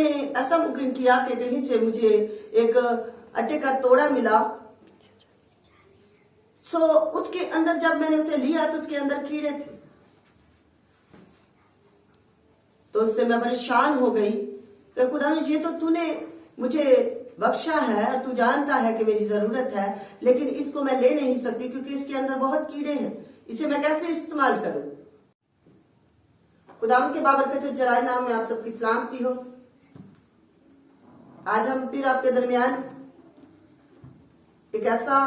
मैंने ऐसा मुमकिन किया कि कहीं से मुझे एक आटे का तोड़ा मिला। सो उसके अंदर जब मैंने उसे लिया तो उसके अंदर कीड़े थे। तो उससे मैं परेशान हो गई कि खुदा ये तो तूने मुझे बख्शा है और तू जानता है कि मेरी जरूरत है, लेकिन इसको मैं ले नहीं सकती क्योंकि इसके अंदर बहुत कीड़े हैं। इसे मैं कैसे इस्तेमाल करूं? खुदावंद के बाबरकत जलाल नाम में आप सबकी सलामती हो। आज हम फिर आपके दरमियान एक ऐसा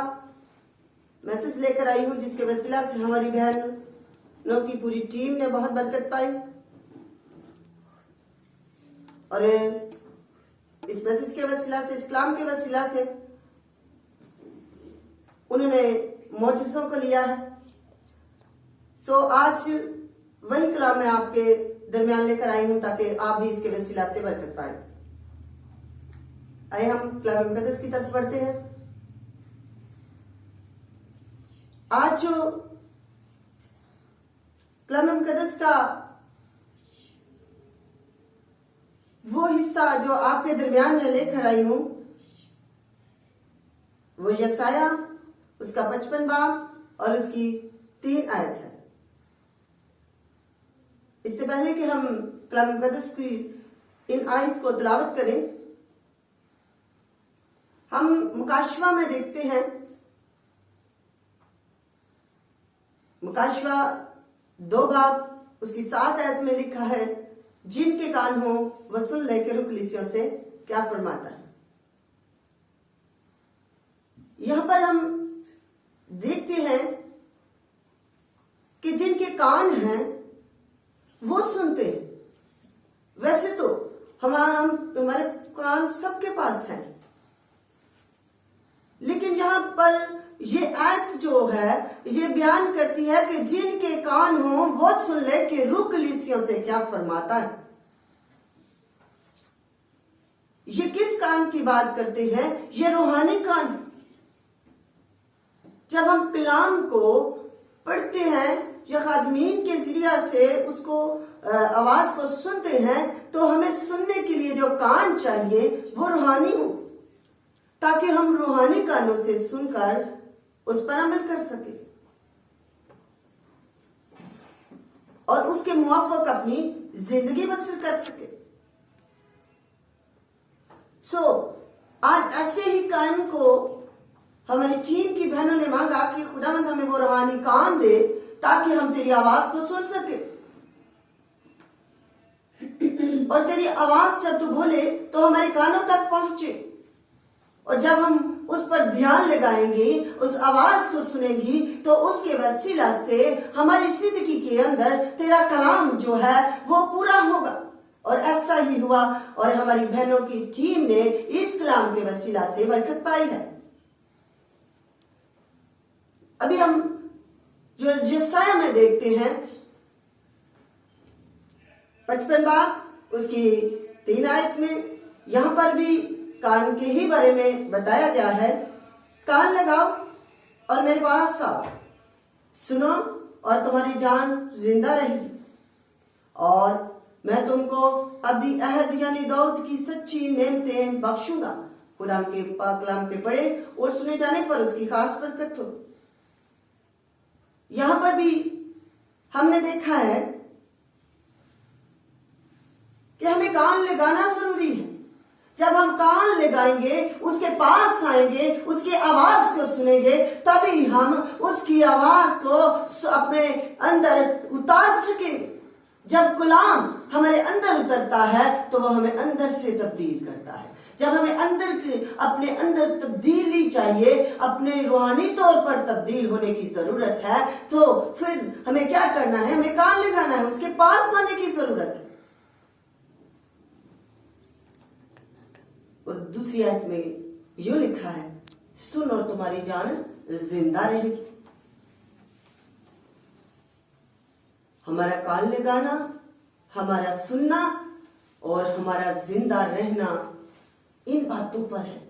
मैसेज लेकर आई हूं जिसके वसीला से हमारी बहनों की पूरी टीम ने बहुत बरकत पाई और इस मैसेज के वसीला से, इस कलाम के वसीला से उन्होंने मौजज़ों को लिया है। सो आज वही कलाम मैं आपके दरमियान लेकर आई हूं ताकि आप भी इसके वसीला से बरकत पाए। आइए हम कलाम मुकद्दस की तरफ बढ़ते हैं। आज जो कलाम मुकद्दस का वो हिस्सा जो आपके दरमियान में लेकर आई हूं वो यशाया उसका 55 बाब और उसकी 3 आयत है। इससे पहले कि हम कलाम मुकद्दस की इन आयत को तिलावत करें, हम मुकाशवा में देखते हैं। मुकाशवा 2 बाब उसकी 7 आयत में लिखा है, जिनके कान हो वह सुन ले के रूह कलीसियों से क्या फरमाता है। यहां पर हम देखते हैं कि जिनके कान हैं वो सुनते हैं। वैसे तो हमारे कान सबके पास हैं, लेकिन यहां पर ये आयत जो है ये बयान करती है कि जिनके कान हो वो सुन ले कि रूह कलीसियों से क्या फरमाता है। ये किस कान की बात करते हैं? ये रूहानी कान। जब हम कलाम को पढ़ते हैं या खादमीन के जरिया से उसको आवाज को सुनते हैं तो हमें सुनने के लिए जो कान चाहिए वो रूहानी हो, ताकि हम रूहानी कानों से सुनकर उस पर अमल कर सके और उसके मुआफिक अपनी जिंदगी बसर कर सके। आज ऐसे ही कान को हमारी टीम की बहनों ने मांगा कि खुदावंद हमें वो रूहानी कान दे ताकि हम तेरी आवाज को सुन सके। और तेरी आवाज जब तू बोले तो हमारे कानों तक पहुंचे, और जब हम उस पर ध्यान लगाएंगे, उस आवाज को सुनेंगी, तो उसके वसीला से हमारी जिंदगी के अंदर तेरा कलाम जो है वो पूरा होगा। और ऐसा ही हुआ और हमारी बहनों की टीम ने इस कलाम के वसीला से बरकत पाई है। अभी हम जो यशाया में देखते हैं 55 बाब उसकी 3 आयत में, यहां पर भी कान के ही बारे में बताया गया है। कान लगाओ और मेरे पास आओ, सुनो और तुम्हारी जान जिंदा रहेगी, और मैं तुमको अब्दी अहद यानी दाऊद की सच्ची नेमतें बख्शूंगा। खुदा के पाक कलाम के पढ़े और सुने जाने पर उसकी खास बरकत हो। यहां पर भी हमने देखा है कि हमें कान लगाना जरूरी है। जब हम कान लगाएंगे, उसके पास आएंगे, उसकी आवाज को सुनेंगे, तभी हम उसकी आवाज को अपने अंदर उतार सकेंगे। जब कलाम हमारे अंदर उतरता है तो वह हमें अंदर से तब्दील करता है। जब हमें अपने अंदर तब्दीली चाहिए, अपने रूहानी तौर पर तब्दील होने की जरूरत है, तो फिर हमें क्या करना है? हमें कान लगाना है, उसके पास आने की जरूरत है। और दूसरी आयत में यूं लिखा है, सुन और तुम्हारी जान जिंदा रहेगी। हमारा कान लगाना, हमारा सुनना और हमारा जिंदा रहना इन बातों पर है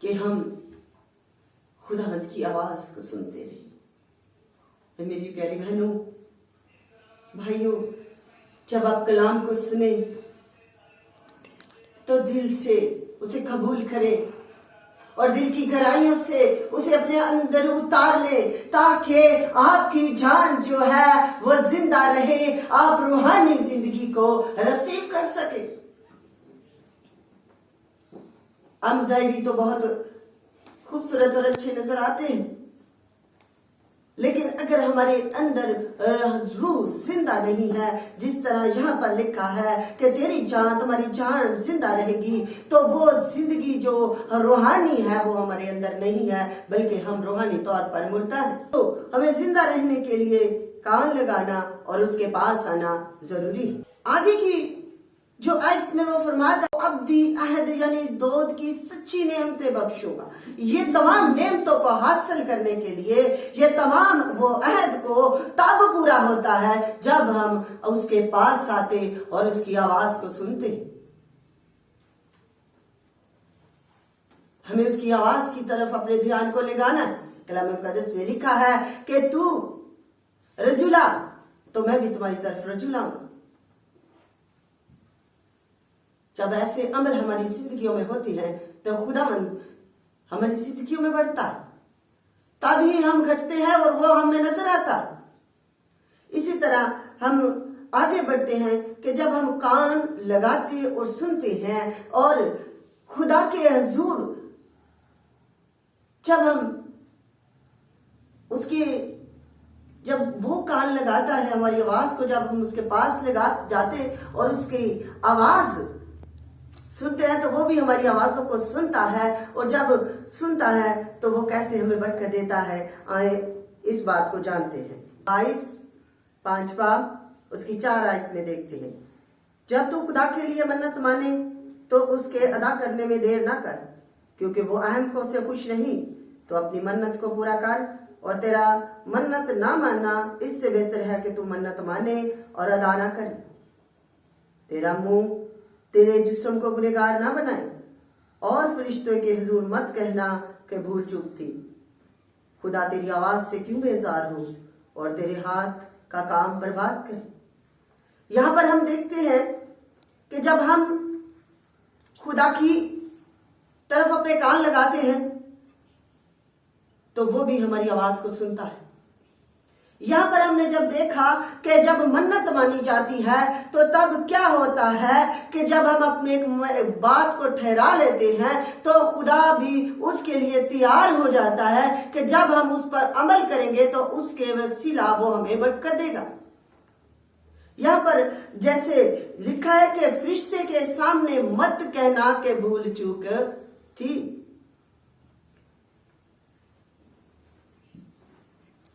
कि हम खुदावंद की आवाज को सुनते रहें। मेरी प्यारी बहनों, भाइयों, जब आप कलाम को सुने तो दिल से उसे कबूल करें और दिल की गहराइयों से उसे अपने अंदर उतार ले, ताकि आपकी जान जो है वो जिंदा रहे, आप रूहानी जिंदगी को रिसीव कर सके। हम जाहिरी तो बहुत खूबसूरत और अच्छे नजर आते हैं, लेकिन अगर हमारे अंदर रूह जिंदा नहीं है, जिस तरह यहाँ पर लिखा है कि तेरी जान, तुम्हारी जान जिंदा रहेगी, तो वो जिंदगी जो रूहानी है वो हमारे अंदर नहीं है, बल्कि हम रूहानी तौर पर मुर्दा है। तो हमें जिंदा रहने के लिए कान लगाना और उसके पास आना जरूरी है। आगे की जो आयत में वो फरमाता है, अब्दी अहद यानी दोद की सच्ची नेमतें बख्शूंगा। ये तमाम नेमतों को हासिल करने के लिए ये तमाम वो अहद को तब पूरा होता है जब हम उसके पास आते और उसकी आवाज को सुनते। हमें उसकी आवाज की तरफ अपने ध्यान को लगाना है। कलाम मुकद्दस में लिखा है कि तू रजुला तो मैं भी तुम्हारी तरफ रजुलाऊंगा। जब ऐसे अमल हमारी जिंदगियों में होती है तो खुदावंद हमारी जिंदगियों में बढ़ता है, तभी हम घटते हैं और वो हमें नजर आता। इसी तरह हम आगे बढ़ते हैं कि जब हम कान लगाते और सुनते हैं और खुदा के हुजूर जब हम उसके जब वो कान लगाता है हमारी आवाज को, जब हम उसके पास लगा जाते और उसकी आवाज सुनते हैं तो वो भी हमारी आवाजों को सुनता है, और जब सुनता है तो वो कैसे हमें बरकत देता है। आए इस बात को जानते हैं। 5 बाब उसकी 4 आयत में देखते हैं, जब तू खुदा के लिए मन्नत माने तो उसके अदा करने में देर ना कर, क्योंकि वो अहम को से खुश नहीं, तो अपनी मन्नत को पूरा कर। और तेरा मन्नत ना मानना इससे बेहतर है कि तू मन्नत माने और अदा ना करे। तेरा मुंह तेरे जिस्म को गुनहगार ना बनाए, और फरिश्तों के हुजूर मत कहना कि भूल चूक थी। खुदा तेरी आवाज से क्यों बेजार हो और तेरे हाथ का काम बर्बाद करे। यहां पर हम देखते हैं कि जब हम खुदा की तरफ अपने कान लगाते हैं तो वो भी हमारी आवाज को सुनता है। यहां पर हमने जब देखा कि जब मन्नत मानी जाती है तो तब क्या होता है कि जब हम अपने बात को ठहरा लेते हैं तो खुदा भी उसके लिए तैयार हो जाता है कि जब हम उस पर अमल करेंगे तो उसके वसीला वो हमें बरकत देगा। यहां पर जैसे लिखा है कि फरिश्ते के सामने मत कहना कि भूल चूक थी।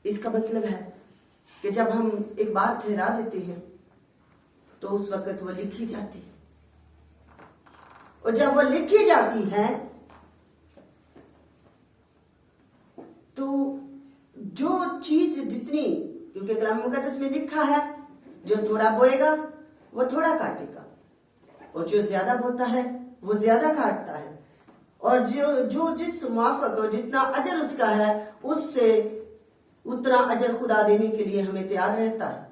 इसका मतलब है कि जब हम एक बात ठहरा देते हैं तो उस वक्त वो लिखी जाती है, और जब वो लिखी जाती है तो जो चीज जितनी, क्योंकि कलाम मुकद्दस में लिखा है जो थोड़ा बोएगा वो थोड़ा काटेगा, और जो ज्यादा बोता है वो ज्यादा काटता है, और जो जिस मुआफक जितना अजर उसका है उससे उतना अजर खुदा देने के लिए हमें तैयार रहता है।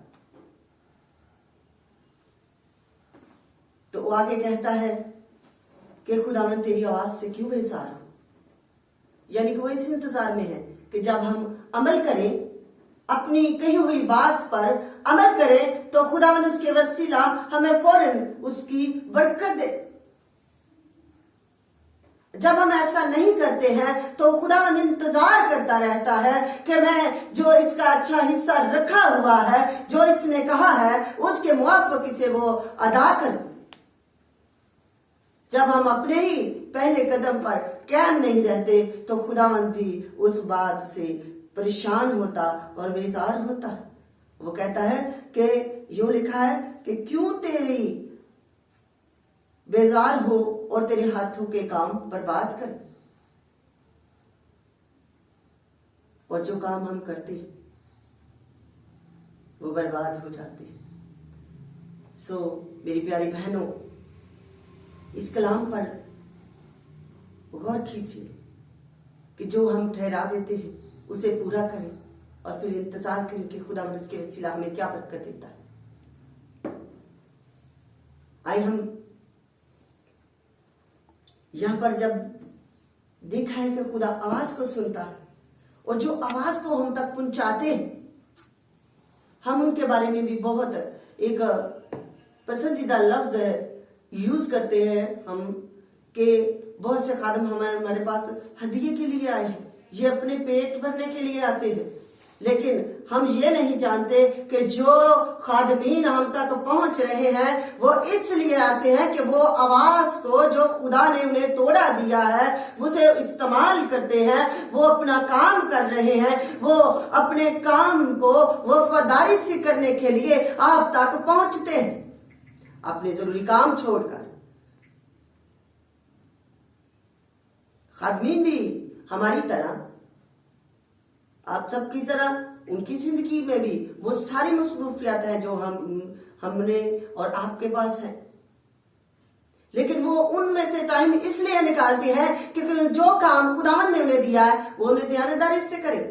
तो वो आगे कहता है कि खुदावंद तेरी आवाज से क्यों बेजार हो, यानी कि वो इस इंतजार में है कि जब हम अमल करें, अपनी कही हुई बात पर अमल करें तो खुदावंद उसके वसीला हमें फौरन उसकी बरकत दे। जब हम ऐसा नहीं करते हैं तो खुदावंद इंतजार करता रहता है कि मैं जो इसका अच्छा हिस्सा रखा हुआ है, जो इसने कहा है, उसके मुआफिक से वो अदा कर। जब हम अपने ही पहले कदम पर कायम नहीं रहते तो खुदावंद भी उस बात से परेशान होता और बेजार होता। वो कहता है कि यूं लिखा है कि क्यों तेरी बेजार हो और तेरे हाथों के काम बर्बाद कर। और जो काम हम करते हैं वो बर्बाद हो जाते हैं। सो मेरी प्यारी बहनों, इस कलाम पर गौर कीजिए कि जो हम ठहरा देते हैं उसे पूरा करें, और फिर इंतजार करें कि खुदा उसके वसीला हमें क्या बरकत देता है। आइए हम यहां पर जब देखा है कि खुदा आवाज को सुनता है और जो आवाज को हम तक पहुंचाते हैं, हम उनके बारे में भी बहुत एक पसंदीदा लफ्ज यूज करते हैं हम कि बहुत से खादम हमारे पास हदिये के लिए आए हैं, ये अपने पेट भरने के लिए आते हैं। लेकिन हम ये नहीं जानते कि जो खादमीन हम तक पहुंच रहे हैं वो इसलिए आते हैं कि वो आवाज को जो खुदा ने उन्हें तोड़ा दिया है उसे इस्तेमाल करते हैं, वो अपना काम कर रहे हैं, वो अपने काम को वफादारी से करने के लिए आप तक पहुंचते हैं, अपने जरूरी काम छोड़कर। खादमीन भी हमारी तरह, आप सबकी तरह उनकी जिंदगी में भी वो सारी मसरूफियात है जो हमने और आपके पास है, लेकिन वो उनमें से टाइम इसलिए निकालते हैं क्योंकि जो काम खुदावंद ने उन्हें दिया है वो उन्हें दयानतदारी से करें।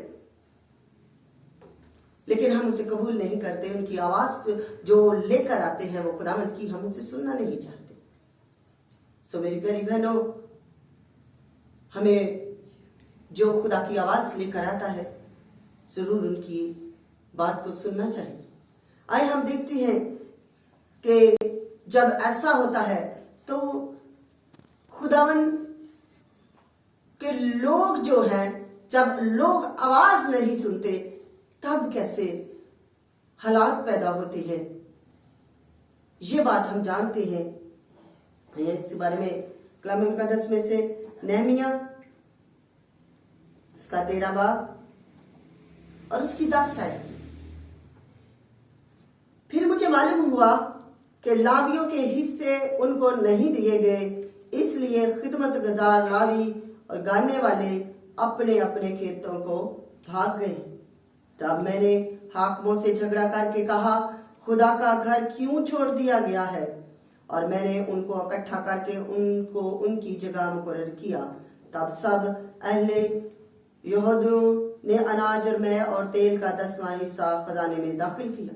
लेकिन हम उसे कबूल नहीं करते, उनकी आवाज जो लेकर आते हैं वो खुदावंद की, हम उसे सुनना नहीं चाहते। सो मेरी प्यारी बहनों, हमें जो खुदा की आवाज लेकर आता है जरूर उनकी बात को सुनना चाहिए। आइए हम देखते हैं कि जब ऐसा होता है तो खुदावन के लोग जो हैं, जब लोग आवाज नहीं सुनते तब कैसे हालात पैदा होते हैं, ये बात हम जानते हैं। इस बारे में कलाम मुकद्दस में से नेहमिया उसका 13 बाब और उसकी 10 है। फिर मुझे मालूम हुआ कि लावियों के हिस्से उनको नहीं दिए गए, इसलिए खिदमत गुजार लावी और गाने वाले अपने अपने खेतों को भाग गए। तब मैंने हाकिमों से झगड़ा करके कहा, खुदा का घर क्यों छोड़ दिया गया है? और मैंने उनको इकट्ठा करके उनको उनकी जगह मुकर्रर किया। तब सब अहले यहूदियों ने अनाज और मैं और तेल का 10वां हिस्सा खजाने में दाखिल किया।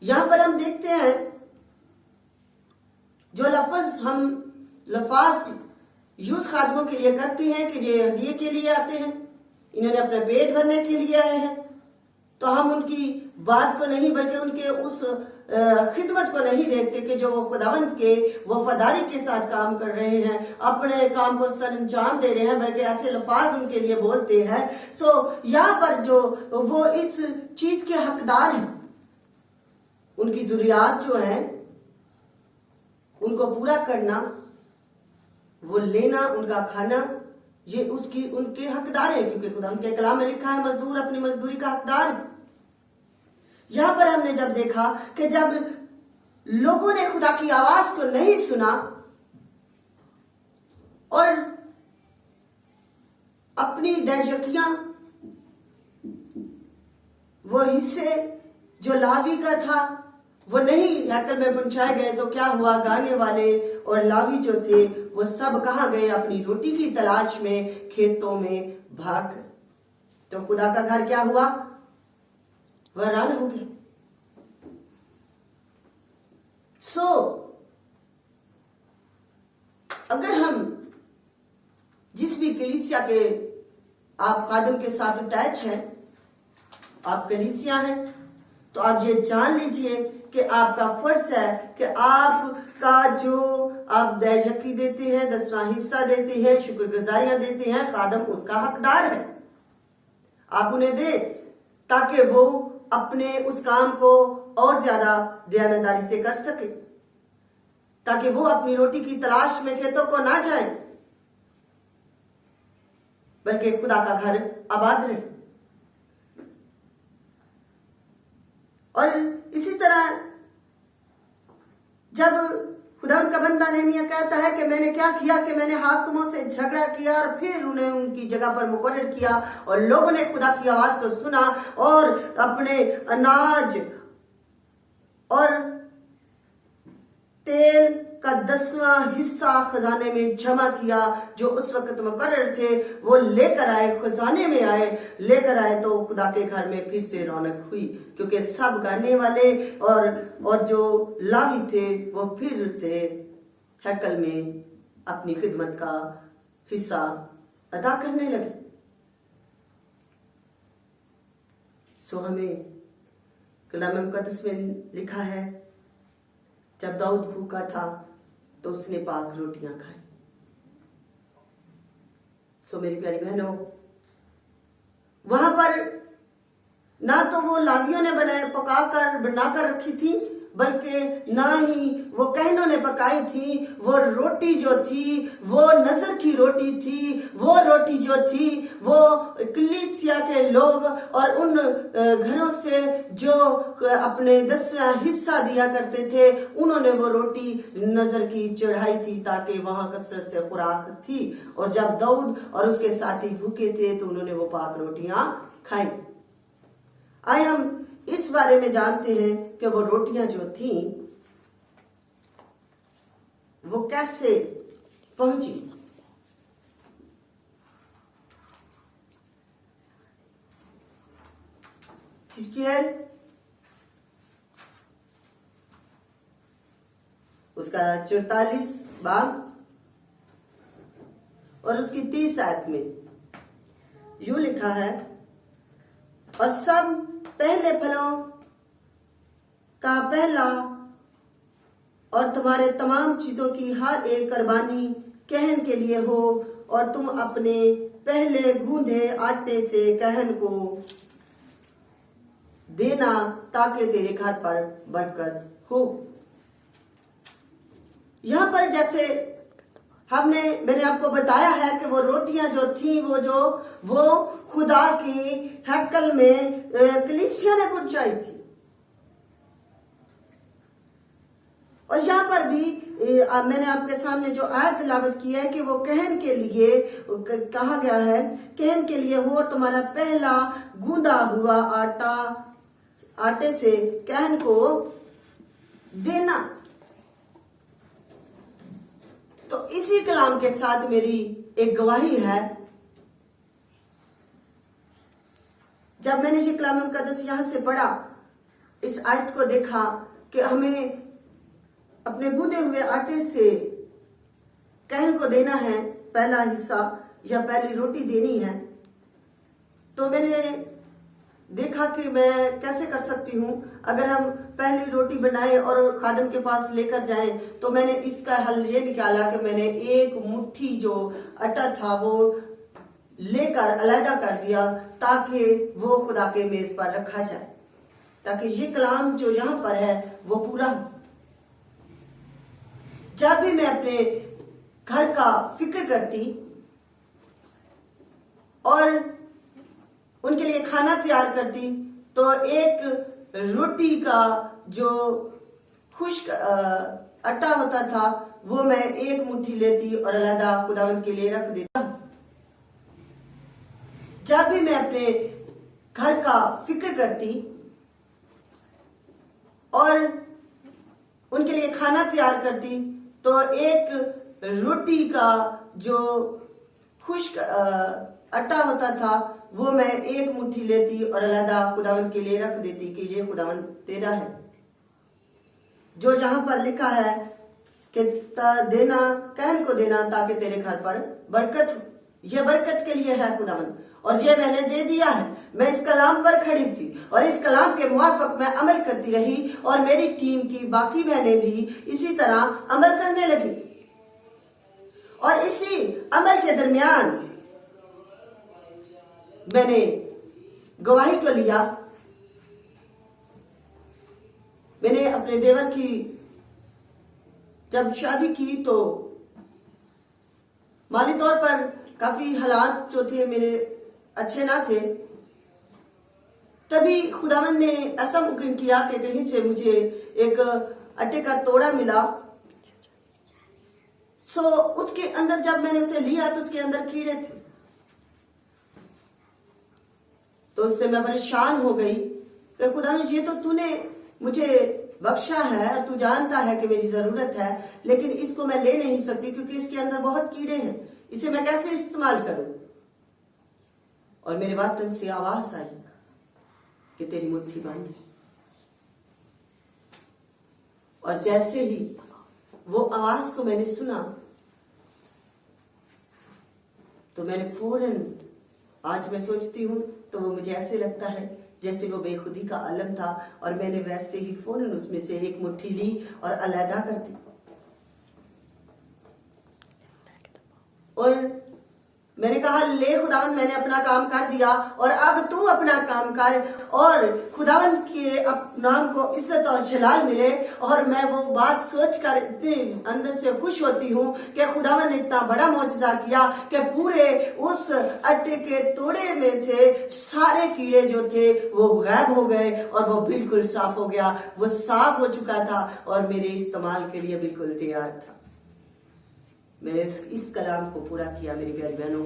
यहां पर हम देखते हैं जो लफाज यूज खादमों के लिए करते हैं कि ये हदिये के लिए आते हैं, इन्होंने अपने पेट भरने के लिए आए हैं, तो हम उनकी बात को नहीं बल्कि उनके उस खिदमत को नहीं देखते कि जो वो खुदावंद के वफादारी के साथ काम कर रहे हैं, अपने काम को सरंजाम दे रहे हैं, बल्कि ऐसे लफाज उनके लिए बोलते हैं। तो यहाँ पर जो वो इस चीज के हकदार हैं, उनकी जरूरियात जो है उनको पूरा करना, वो लेना, उनका खाना, ये उसकी उनके हकदार है, क्योंकि खुदा उनके कलाम में लिखा है मजदूर अपनी मजदूरी का हकदार है। यहां पर हमने जब देखा कि जब लोगों ने खुदा की आवाज को नहीं सुना और अपनी दहशतियां, वो हिस्से जो लावी का था वो नहीं हैकल में पहुंचाए गए, तो क्या हुआ? गाने वाले और लावी जो थे वो सब कहां गए? अपनी रोटी की तलाश में खेतों में भाग। तो खुदा का घर क्या हुआ? वीरान हो गया। अगर हम जिस भी कलीसिया के आप खादम के साथ अटैच हैं, आप कलीसिया हैं, तो आप ये जान लीजिए कि आपका फर्ज है कि आपका जो आप दहशकी देते हैं, 10वां हिस्सा देते हैं, शुक्रगुजारियां देते हैं, खादम उसका हकदार है। आप उन्हें दे ताकि वो अपने उस काम को और ज्यादा दयानतदारी से कर सके, ताकि वो अपनी रोटी की तलाश में खेतों को ना जाए, बल्कि खुदा का घर आबाद रहे। और इसी तरह जब खुदा का बंदा नेहमिया कहता है कि मैंने क्या किया कि मैंने हाकिमों से झगड़ा किया और फिर उन्हें उनकी जगह पर मुकर्रर किया, और लोगों ने खुदा की आवाज को सुना और अपने अनाज और तेल का 10वां हिस्सा खजाने में जमा किया। जो उस वक्त मुकर्रर थे वो लेकर आए, खजाने में आए, लेकर आए तो खुदा के घर में फिर से रौनक हुई, क्योंकि सब गाने वाले और जो लावी थे वो फिर से हैकल में अपनी खिदमत का हिस्सा अदा करने लगे। सो हमें कलाम मुकद्दस में लिखा है, जब दाऊद भूखा था तो उसने पाक रोटियां खाई। सो मेरी प्यारी बहनों, वहां पर ना तो वो लावियों ने बनाकर रखी थी, बल्कि ना ही वो कहनों ने पकाई थी। वो रोटी जो थी वो नजर की रोटी थी। वो रोटी जो थी वो कलीसिया के लोग और उन घरों से जो अपने 10वां हिस्सा दिया करते थे, उन्होंने वो रोटी नजर की चढ़ाई थी, ताकि वहां कसरत से खुराक थी। और जब दाऊद और उसके साथी भूखे थे तो उन्होंने वो पाक रोटियां खाई। आइए हम इस बारे में जानते हैं कि वो रोटियां जो थी वो कैसे पहुंची। हिजकिय्याह उसका 44 बाब और उसकी 30 आयत में यूं लिखा है, और सब पहले फलों का पहला और तुम्हारे तमाम चीजों की हर एक कुर्बानी कहन के लिए हो, और तुम अपने पहले गूंधे आटे से कहन को देना, ताकि तेरे घर पर बरकत हो। यहां पर जैसे मैंने आपको बताया है कि वो रोटियां जो थी वो खुदा की हैकल में कलीसिया ने पहुंचाई थी। और यहाँ पर भी मैंने आपके सामने जो आयत तिलावत की है कि वो कहन के लिए कहा गया है, कहन के लिए हो तुम्हारा पहला गूंदा हुआ आटे से कहन को देना। तो इसी कलाम के साथ मेरी एक गवाही है। जब मैंने ये कलाम मुकद्दस यहां से पढ़ा, इस आयत को देखा कि हमें अपने गूंदे हुए आटे से कहन को देना है, पहला हिस्सा या पहली रोटी देनी है, तो मैंने देखा कि मैं कैसे कर सकती हूँ। अगर हम पहली रोटी बनाए और खादिम के पास लेकर जाएं, तो मैंने इसका हल ये निकाला कि मैंने एक मुट्ठी जो आटा था वो लेकर अलहदा कर दिया, ताकि वो खुदा के मेज पर रखा जाए, ताकि ये कलाम जो यहाँ पर है वो पूरा हो। जब भी मैं अपने घर का फिक्र करती और उनके लिए खाना तैयार करती, तो एक रोटी का जो खुश्क आटा होता था वो मैं एक मुट्ठी लेती और अलहदा खुदावंद के लिए रख देता। जब भी मैं अपने घर का फिक्र करती और उनके लिए खाना तैयार करती, तो एक रोटी का जो खुश्क आटा होता था वो मैं एक मुट्ठी लेती और अलहदा खुदावंद के लिए रख देती कि ये खुदावंद तेरा है। जो जहां पर लिखा है कि देना, कहन को देना, ताकि तेरे घर पर बरकत हो, ये बरकत के लिए है खुदावंद, और ये मैंने दे दिया है। मैं इस कलाम पर खड़ी थी और इस कलाम के मुआफिक मैं अमल करती रही, और मेरी टीम की बाकी बहनें भी इसी तरह अमल करने लगी। और इसी अमल के दरमियान मैंने गवाही को लिया। मैंने अपने देवर की जब शादी की तो माली तौर पर काफी हालात जो थे मेरे अच्छे ना थे। तभी खुदावंद ने ऐसा मुमकिन किया कि कहीं से मुझे एक आटे का तोड़ा मिला। सो उसके अंदर जब मैंने उसे लिया तो उसके अंदर कीड़े थे, तो उससे मैं परेशान हो गई कि खुदावंद ये तो तूने मुझे बख्शा है और तू जानता है कि मेरी जरूरत है, लेकिन इसको मैं ले नहीं सकती क्योंकि इसके अंदर बहुत कीड़े हैं, इसे मैं कैसे इस्तेमाल करूं। और मेरे बातन से आवाज आई कि तेरी मुट्ठी बांधी। और जैसे ही वो आवाज को मैंने सुना तो मैंने फौरन, आज मैं सोचती हूं तो वो मुझे ऐसे लगता है जैसे वो बेखुदी का अलम था, और मैंने वैसे ही फौरन उसमें से एक मुट्ठी ली और अलहदा कर दी। और मैंने कहा, ले खुदावंद, मैंने अपना काम कर दिया और अब तू अपना काम कर, और खुदावंद के नाम को इज्जत और जलाल मिले। और मैं वो बात सोचकर इतने अंदर से खुश होती हूँ कि खुदावंद ने इतना बड़ा मौजज़ा किया कि पूरे उस आटे के तोड़े में से सारे कीड़े जो थे वो गायब हो गए और वो बिल्कुल साफ हो गया। वो साफ हो चुका था और मेरे इस्तेमाल के लिए बिल्कुल तैयार था। मैंने इस कलाम को पूरा किया मेरी प्यारी बहनों,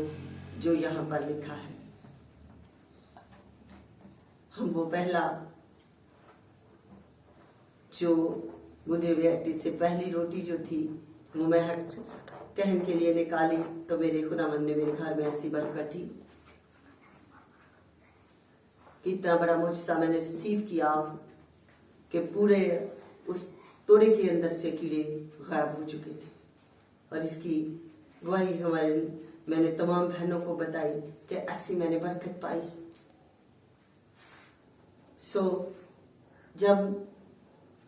जो यहाँ पर लिखा है। हम वो पहला जो गुदे हुए आटे से पहली रोटी जो थी वो मैं कहन के लिए निकाली, तो मेरे खुदावंद ने मेरे घर में ऐसी बरकत थी। इतना बड़ा मुझसे मैंने रिसीव किया कि पूरे उस तोड़े के अंदर से कीड़े गायब हो चुके थे। और इसकी गवाही मैंने तमाम बहनों को बताई कि ऐसी मैंने बरकत पाई। जब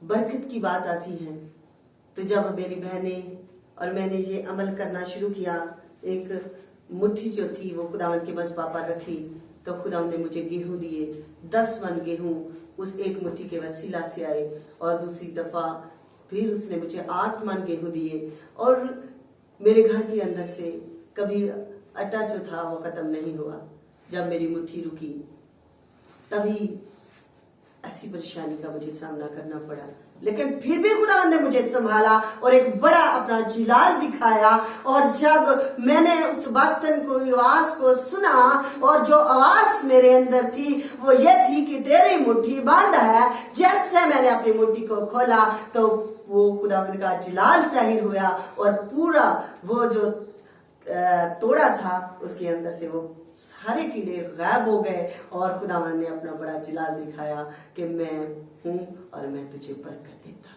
बरकत की बात आती है तो जब मेरी बहनें और मैंने ये अमल करना शुरू किया, एक मुट्ठी जो थी वो खुदावंद के मज़बा पर रखी, तो खुदावंद ने मुझे गेहूं दिए। 10 मन गेहूं उस एक मुट्ठी के वसीला से आए, और दूसरी दफा फिर उसने मुझे 8 मन गेहूं दिए। और मेरे घर के अंदर से कभी आटा जो था वो खत्म नहीं हुआ। जब मेरी मुट्ठी रुकी तभी ऐसी परेशानी का मुझे सामना करना पड़ा, लेकिन फिर भी खुदावंद ने मुझे संभाला और एक बड़ा अपना जिलाल दिखाया। और जब मैंने उस बर्तन को, आवाज को सुना, और जो आवाज मेरे अंदर थी वो ये थी कि तेरी मुट्ठी बंद है। जैसे मैंने अपनी मुट्ठी को खोला तो वो खुदावंद का जिलाल जाहिर हुआ और पूरा वो जो तोड़ा था उसके अंदर से वो सारे कीड़े गायब हो गए। और खुदावंद ने अपना बड़ा जिलाल दिखाया कि मैं हूं और मैं तुझे बरकत देता।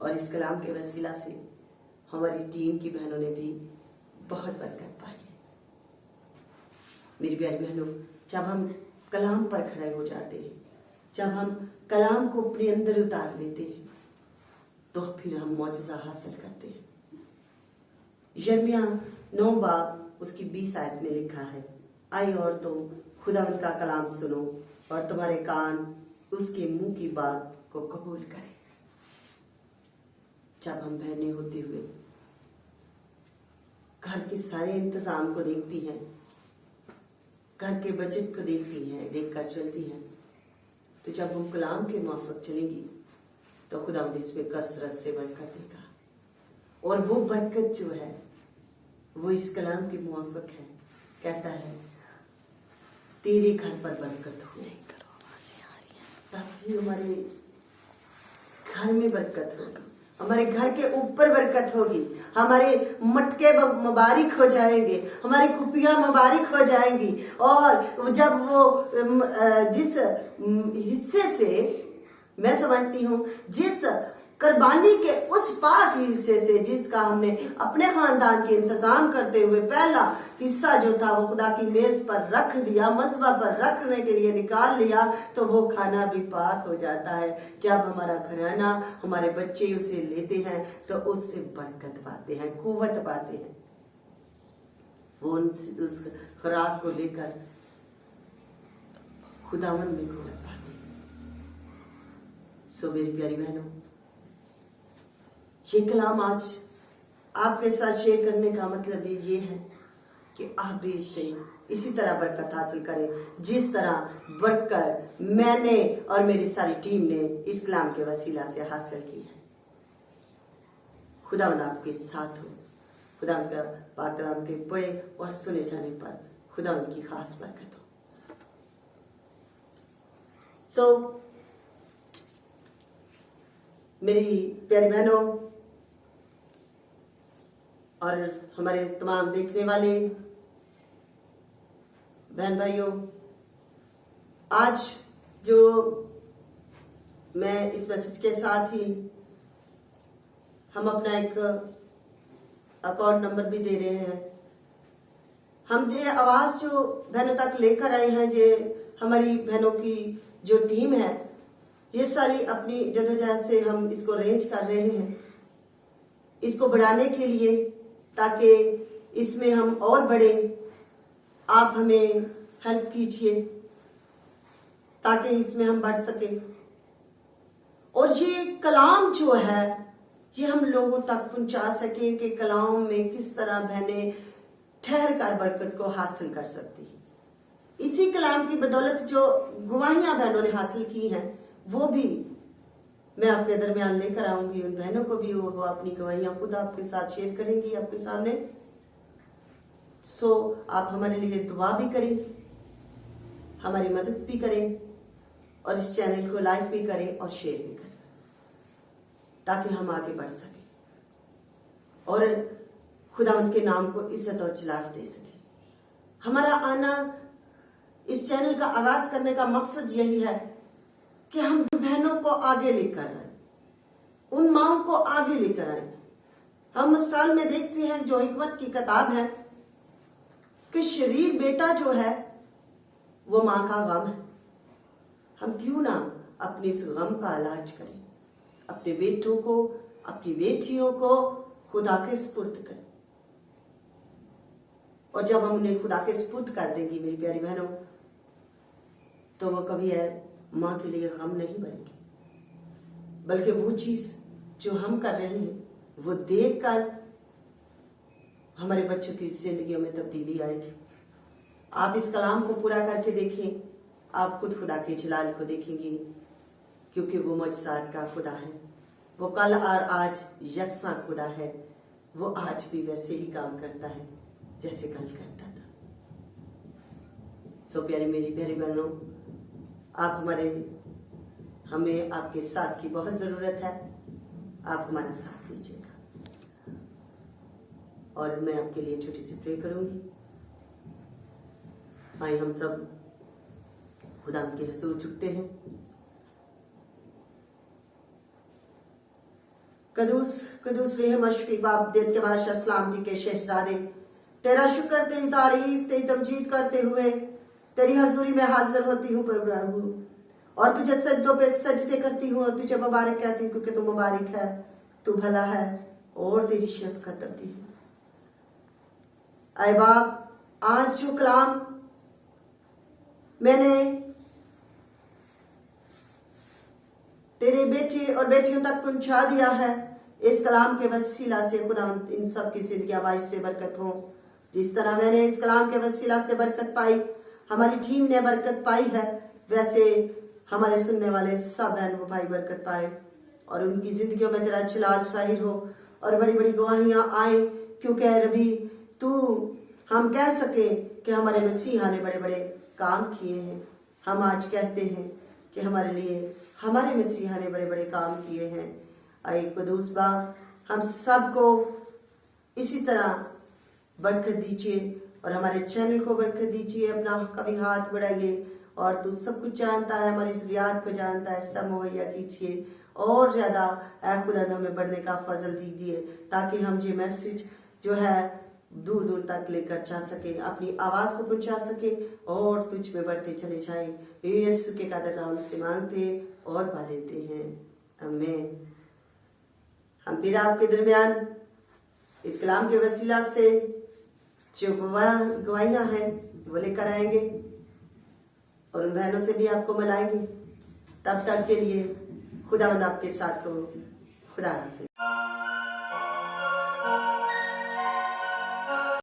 और इस कलाम के वसीला से हमारी टीम की बहनों ने भी बहुत बरकत पाई है। मेरी प्यारी बहनों, जब हम कलाम पर खड़े हो जाते हैं, जब हम कलाम को अपने अंदर उतार लेते हैं, तो फिर हम मौजज़ा हासिल करते हैं। यिर्मयाह 9 बाब उसकी 20 आयत में लिखा है, आई और तुम खुदावंद का कलाम सुनो और तुम्हारे कान उसके मुंह की बात को कबूल करें। जब हम बहनें होते हुए घर के सारे इंतजाम को देखती हैं, घर के बजट को देखती हैं, देखकर चलती हैं, तो जब हम कलाम के माफक चलेंगी तो खुदावंद इसमें कसरत से बरकत देगा। और वो बरकत जो है वो इस कलाम के मुआफिक है। कहता है, तेरे घर पर बरकत हो, ताकि हमारे घर में बरकत होगी, हमारे घर के ऊपर बरकत होगी, हमारे मटके मुबारक हो जाएंगे, हमारी कुपियां मुबारक हो जाएंगी। और जब वो जिस हिस्से से मैं समझती हूँ, जिस कुर्बानी के उस पाक हिस्से से जिसका हमने अपने खानदान के इंतजाम करते हुए पहला हिस्सा जो था वो खुदा की मेज पर रख दिया, मसबा पर रखने के लिए निकाल लिया, तो वो खाना भी पाक हो जाता है। जब हमारा घराना, हमारे बच्चे उसे लेते हैं तो उससे बरकत पाते हैं, कुव्वत पाते हैं। वो उस खुराक को लेकर खुदावन में कुव्वत पाते हैं। सो मेरी प्यारी बहनों, ये कलाम आज आपके साथ शेयर करने का मतलब ये है कि आप भी इससे इसी तरह बरकत हासिल करें जिस तरह बरकत मैंने और मेरी सारी टीम ने इस कलाम के वसीला से हासिल की है। खुदावंद आपके साथ हो। खुदावंद का पाक कलाम के पढ़े और सुने जाने पर खुदावंद की खास बरकत हो। मेरी प्यारी बहनों और हमारे तमाम देखने वाले बहन भाइयों, आज जो मैं इस मैसेज के साथ ही हम अपना एक अकाउंट नंबर भी दे रहे हैं। हम ये आवाज जो बहनों तक लेकर आए हैं, ये हमारी बहनों की जो टीम है, ये सारी अपनी जद्दोजहद से हम इसको अरेंज कर रहे हैं, इसको बढ़ाने के लिए, ताकि इसमें हम और बढ़े। आप हमें हेल्प कीजिए ताकि इसमें हम बढ़ सके। और ये कलाम जो है ये हम लोगों तक पहुंचा सके कि कलाम में किस तरह बहनें ठहर कर बरकत को हासिल कर सकती है। इसी कलाम की बदौलत जो गवाहियां बहनों ने हासिल की हैं, वो भी मैं आपके दरमियान लेकर आऊंगी। उन बहनों को भी वो अपनी गवाहियां खुद आपके साथ शेयर करेंगी आपके सामने। सो आप हमारे लिए दुआ भी करें, हमारी मदद भी करें और इस चैनल को लाइक भी करें और शेयर भी करें, ताकि हम आगे बढ़ सकें और खुदावंद के नाम को इज्जत और जलाल दे सके। हमारा आना इस चैनल का आगाज करने का मकसद यही है कि हम बहनों को आगे लेकर आए, उन माओं को आगे लेकर आए। हम मिसाल में देखते हैं जो हिकमत की किताब है कि शरीर बेटा जो है वो मां का गम है। हम क्यों ना अपने इस गम का इलाज करें, अपने बेटों को, अपनी बेटियों को खुदा के सुपुर्द करें। और जब हम उन्हें खुदा के सुपुर्द कर देंगी मेरी प्यारी बहनों, तो वो कभी है मां के लिए गम नहीं बनेगी, बल्कि वो चीज जो हम कर रहे हैं वो देखकर हमारे बच्चों की जिंदगियों में तब्दीली आएगी। आप इस कलाम को पूरा करके देखें, आप खुद खुदा के जलाल को देखेंगे, क्योंकि वो मुजज़ात का खुदा है। वो कल और आज यकसा खुदा है। वो आज भी वैसे ही काम करता है जैसे कल करता था। सो प्यारी मेरी प्यारी बहनों, आप हमें आपके साथ की बहुत जरूरत है। आप हमारा साथ दीजिएगा और मैं आपके लिए छोटी सी प्रे करूंगी। आइए हम सब खुदा के हुजूर झुकते हैं। कदूस कदूस रहम अशफीक बाप देत के बादशाह सलामती के शहजादे, तेरा शुक्र, तेरी तारीफ, तेरी तमजीद करते हुए तेरी हजूरी में हाजिर होती हूँ प्रभु, और तुझे सजदों पे सजदे करती हूँ और तुझे मुबारक कहती हूँ, क्योंकि तू मुबारक है, तू भला है और तेरी शफकत अबदी है। आए बाप, आज जो कलाम मैंने तेरे बेटे और बेटियों तक पहुंचा दिया है, इस कलाम के वसीला से खुदावंद इन सब की जिंदगी बाइश से बरकत हो। जिस तरह मैंने इस कलाम के वसीला से बरकत पाई, हमारी टीम ने बरकत पाई है, वैसे हमारे सुनने वाले सब बहन भाई बरकत पाए और उनकी जिंदगियों में तेरा जलाल जाहिर हो और बड़ी बड़ी गवाहियां आए। क्योंकि रबी तू, हम कह सके कि हमारे मसीहा ने बड़े बड़े काम किए हैं। हम आज कहते हैं कि हमारे लिए हमारे मसीहा ने बड़े बड़े काम किए हैं। आए कुदूस बा, हम सबको इसी तरह बरकत दीजिए और हमारे चैनल को बरकत दीजिए। अपना कभी हाथ बढ़ाइए और तू सब कुछ जानता है, हमारी ज़रूरियात को जानता है, सब मुहैया कीजिए और ज़्यादा ऐ खुदा हमें बढ़ने का फजल दीजिए, ताकि हम ये मैसेज जो है दूर दूर तक लेकर जा सके, अपनी आवाज को पहुंचा सके और तुझ में बढ़ते चले जाए। यीशु के कादर नाम से मांगते और पा लेते हैं, आमीन। हम फिर आपके दरमियान इस कलाम के वसीला से जो गवाहियां हैं वो लेकर आएंगे और उन बहनों से भी आपको मिलाएंगे। तब तक के लिए खुदावंद आपके साथ हो। खुदा हाफिज।